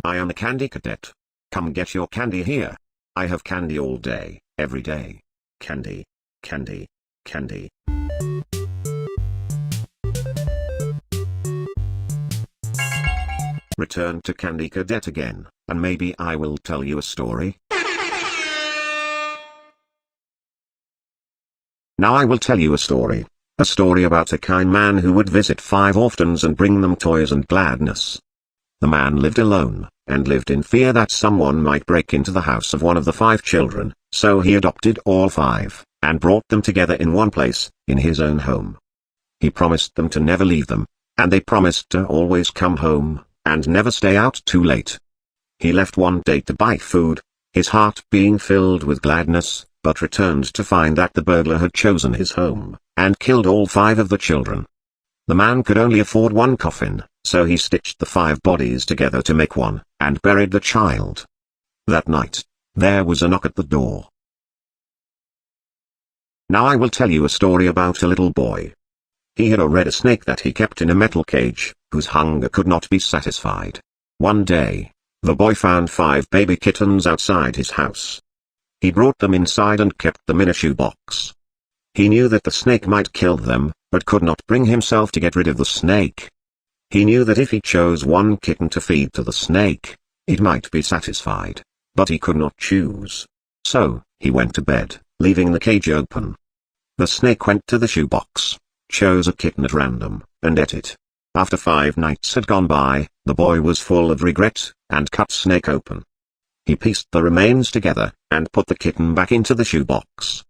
I am a candy cadet. Come get your candy here. I have candy all day, every day. Candy, candy, candy. Return to Candy Cadet again, and maybe I will tell you a story. Now I will tell you a story. A story about a kind man who would visit 5 orphans and bring them toys and gladness. The man lived alone, and lived in fear that someone might break into the house of one of the 5 children, so he adopted all 5, and brought them together in one place, in his own home. He promised them to never leave them, and they promised to always come home, and never stay out too late. He left one day to buy food, his heart being filled with gladness, but returned to find that the burglar had chosen his home, and killed all 5 of the children. The man could only afford one coffin, so he stitched the 5 bodies together to make one, and buried the child. That night, there was a knock at the door. Now I will tell you a story about a little boy. He had a red snake that he kept in a metal cage, whose hunger could not be satisfied. One day, the boy found 5 baby kittens outside his house. He brought them inside and kept them in a shoebox. He knew that the snake might kill them, but could not bring himself to get rid of the snake. He knew that if he chose one kitten to feed to the snake, it might be satisfied, but he could not choose. So, he went to bed, leaving the cage open. The snake went to the shoebox, chose a kitten at random, and ate it. After 5 nights had gone by, the boy was full of regret, and cut snake open. He pieced the remains together, and put the kitten back into the shoebox.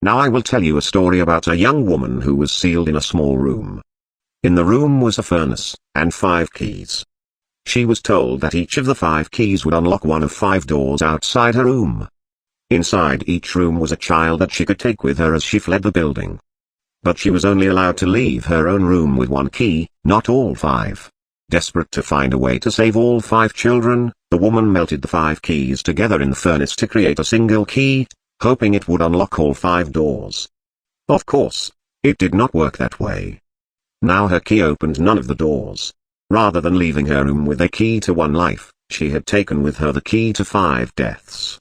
Now I will tell you a story about a young woman who was sealed in a small room. In the room was a furnace, and 5 keys. She was told that each of the 5 keys would unlock one of 5 doors outside her room. Inside each room was a child that she could take with her as she fled the building. But she was only allowed to leave her own room with 1 key, not all 5. Desperate to find a way to save all 5 children, the woman melted the 5 keys together in the furnace to create a single key, hoping it would unlock all 5 doors. Of course, it did not work that way. Now her key opened none of the doors. Rather than leaving her room with a key to 1 life, she had taken with her the key to 5 deaths.